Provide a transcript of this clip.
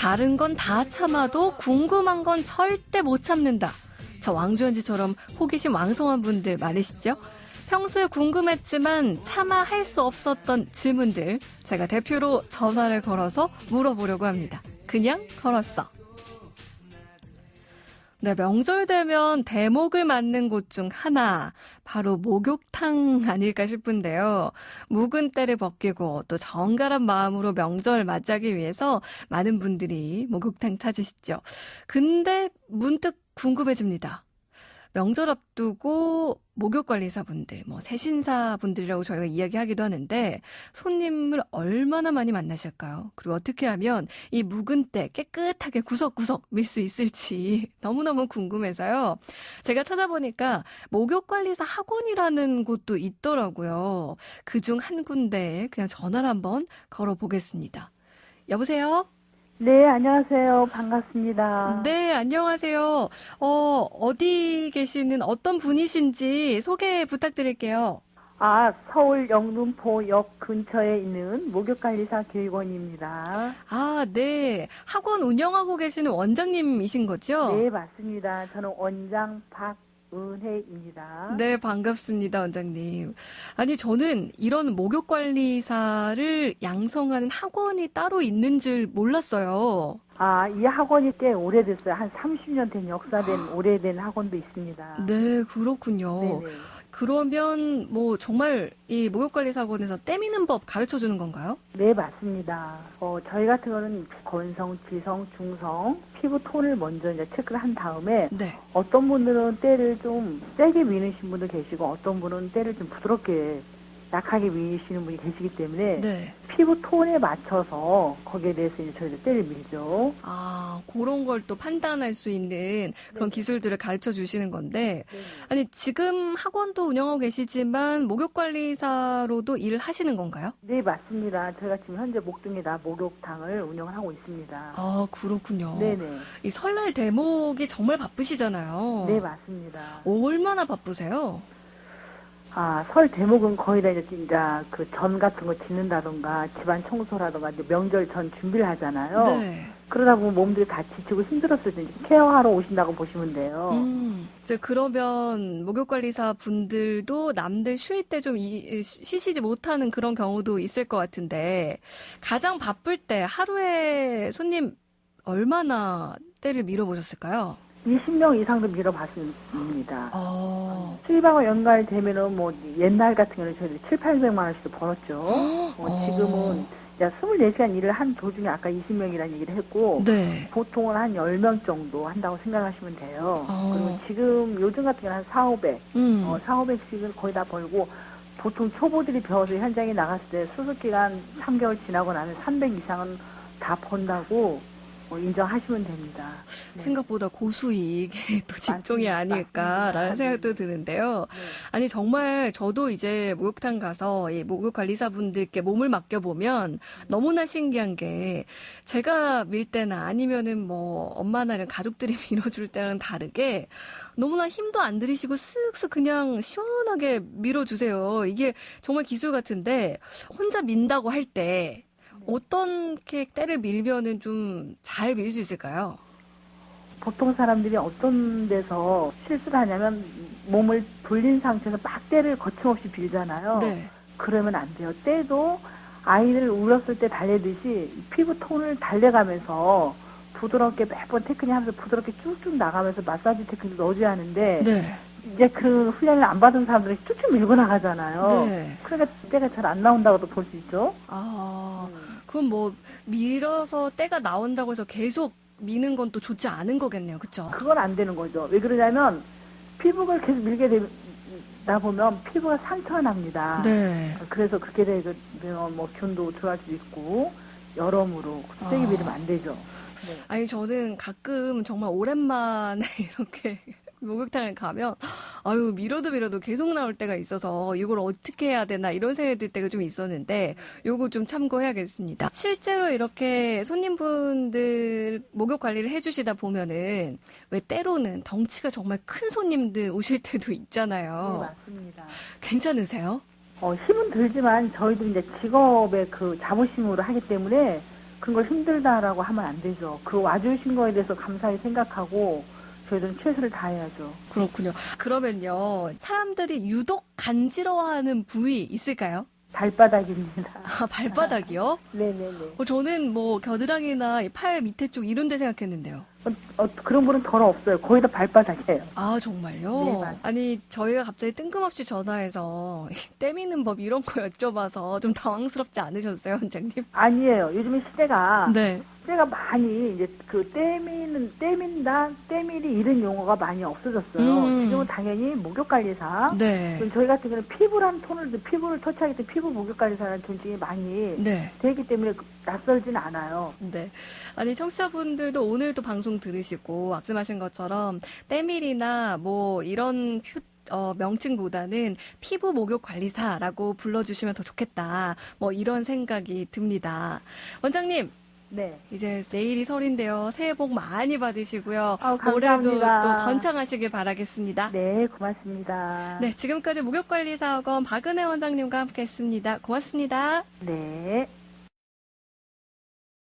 다른 건 다 참아도 궁금한 건 절대 못 참는다. 저 왕주연지처럼 호기심 왕성한 분들 많으시죠? 평소에 궁금했지만 차마 할 수 없었던 질문들 제가 대표로 전화를 걸어서 물어보려고 합니다. 그냥 걸었어. 네, 명절 되면 대목을 맞는 곳 중 하나, 바로 목욕탕 아닐까 싶은데요. 묵은 때를 벗기고 또 정갈한 마음으로 명절 맞이하기 위해서 많은 분들이 목욕탕 찾으시죠. 근데 문득 궁금해집니다. 명절 앞두고 목욕관리사분들, 세신사분들이라고 저희가 이야기하기도 하는데 손님을 얼마나 많이 만나실까요? 그리고 어떻게 하면 이 묵은 때 깨끗하게 구석구석 밀 수 있을지 너무너무 궁금해서요. 제가 찾아보니까 목욕관리사 학원이라는 곳도 있더라고요. 그중 한 군데에 그냥 전화를 한번 걸어보겠습니다. 여보세요? 네, 안녕하세요. 반갑습니다. 네, 안녕하세요. 어디 계시는 어떤 분이신지 소개 부탁드릴게요. 서울 영등포역 근처에 있는 목욕관리사 교육원입니다. 네. 학원 운영하고 계시는 원장님이신 거죠? 네, 맞습니다. 저는 원장 박은혜입니다. 네, 반갑습니다, 원장님. 아니, 저는 이런 목욕관리사를 양성하는 학원이 따로 있는 줄 몰랐어요. 이 학원이 꽤 오래됐어요. 한 30년 된 역사된 오래된 학원도 있습니다. 네, 그렇군요. 네네. 그러면 정말 이 목욕관리사 학원에서 때미는 법 가르쳐 주는 건가요? 네, 맞습니다. 저희 같은 거는 건성, 지성, 중성, 피부 톤을 먼저 이제 체크를 한 다음에 네. 어떤 분들은 때를 좀 세게 미는 분도 계시고 어떤 분은 때를 좀 부드럽게 약하게 미시는 분이 계시기 때문에 네. 피부 톤에 맞춰서 거기에 대해서 이제 저희들 때를 밀죠. 그런 걸 또 판단할 수 있는 그런 기술들을 가르쳐 주시는 건데, 네네. 아니, 지금 학원도 운영하고 계시지만 목욕관리사로도 일을 하시는 건가요? 네, 맞습니다. 저희가 지금 현재 목동에다 목욕탕을 운영을 하고 있습니다. 그렇군요. 네네. 이 설날 대목이 정말 바쁘시잖아요. 네, 맞습니다. 얼마나 바쁘세요? 설 대목은 거의 다 이제 그 전 같은 거 짓는다던가 집안 청소라던가 이제 명절 전 준비를 하잖아요. 네. 그러다 보면 몸들이 다 지치고 힘들었을 때 이제 케어하러 오신다고 보시면 돼요. 이제 그러면 목욕관리사 분들도 남들 쉴 때 좀 쉬시지 못하는 그런 경우도 있을 것 같은데, 가장 바쁠 때 하루에 손님 얼마나 때를 밀어보셨을까요? 20명 이상도 밀어봤습니다. 어. 수입하고 연관되면은 옛날 같은 경우는 저희들이 700~800만 원씩도 벌었죠. 지금은 이제 24시간 일을 한 도중에 아까 20명이라는 얘기를 했고, 네. 보통은 한 10명 정도 한다고 생각하시면 돼요. 그리고 지금 요즘 같은 경우는 한 400, 400씩은 거의 다 벌고, 보통 초보들이 배워서 현장에 나갔을 때 수습기간 3개월 지나고 나면 300 이상은 다 번다고 인정하시면 됩니다. 네. 생각보다 고수익이 또 직종이 아닐까라는 맞습니다. 생각도 드는데요. 네. 아니, 정말 저도 이제 목욕탕 가서 이 목욕관리사분들께 몸을 맡겨보면 너무나 신기한 게, 제가 밀 때나 아니면은 엄마나 이런 가족들이 밀어줄 때랑 다르게 너무나 힘도 안 들이시고 쓱쓱 그냥 시원하게 밀어주세요. 이게 정말 기술 같은데, 혼자 민다고 할 때 어떻게 때를 밀면은 좀 잘 밀 수 있을까요? 보통 사람들이 어떤 데서 실수를 하냐면 몸을 돌린 상태에서 막 때를 거침없이 빌잖아요. 네. 그러면 안 돼요. 때도 아이를 울었을 때 달래듯이 피부 톤을 달래가면서 부드럽게 매번 테크닉 하면서 부드럽게 쭉쭉 나가면서 마사지 테크닉 넣어줘야 하는데, 네. 이제 그 훈련을 안 받은 사람들이 쭉쭉 밀고 나가잖아요. 네. 그러니까 때가 잘 안 나온다고도 볼 수 있죠. 그럼 밀어서 때가 나온다고 해서 계속 미는 건 또 좋지 않은 거겠네요. 그쵸? 그건 안 되는 거죠. 왜 그러냐면 피부가 계속 밀게 되다 보면 피부가 상처가 납니다. 네. 그래서 그렇게 되면 균도 들어갈 수도 있고 여러모로 세게 밀으면 안 되죠. 네. 아니, 저는 가끔 정말 오랜만에 이렇게 목욕탕을 가면 밀어도 계속 나올 때가 있어서 이걸 어떻게 해야 되나 이런 생각이 들 때가 좀 있었는데, 요거 좀 참고해야겠습니다. 실제로 이렇게 손님분들 목욕 관리를 해주시다 보면은 왜 때로는 덩치가 정말 큰 손님들 오실 때도 있잖아요. 네, 맞습니다. 괜찮으세요? 힘은 들지만 저희도 이제 직업의 그 자부심으로 하기 때문에 그런 걸 힘들다라고 하면 안 되죠. 그 와주신 거에 대해서 감사히 생각하고 저희들은 최선을 다해야죠. 그렇군요. 그러면요, 사람들이 유독 간지러워하는 부위 있을까요? 발바닥입니다. 아, 발바닥이요? 네네네. 저는 뭐 겨드랑이나 이팔 밑에 쪽 이런 데 생각했는데요. 그런 분은 덜 없어요. 거의 다 발바닥이에요. 아, 정말요? 네, 맞아요. 아니, 저희가 갑자기 뜬금없이 전화해서 때미는 법 이런 거 여쭤봐서 좀 당황스럽지 않으셨어요, 원장님? 아니에요. 요즘에 시대가 네. 많이 이제 그 때민다, 때밀이 이런 용어가 많이 없어졌어요. 지금은 당연히 목욕관리사. 네. 그럼 저희 같은 경우는 피부라는 피부를 터치하기 때문에 피부 목욕관리사라는 존칭이 많이 네. 되기 때문에 낯설진 않아요. 네. 아니, 청취자분들도 오늘도 방송 들으시고 말씀하신 것처럼 때밀이나 뭐 이런 명칭보다는 피부 목욕 관리사라고 불러주시면 더 좋겠다. 뭐 이런 생각이 듭니다. 원장님. 네. 이제 내일이 설인데요. 새해 복 많이 받으시고요. 감사합니다. 올해도 또 번창하시길 바라겠습니다. 네, 고맙습니다. 네, 지금까지 목욕관리사학원 박은혜 원장님과 함께했습니다. 고맙습니다. 네.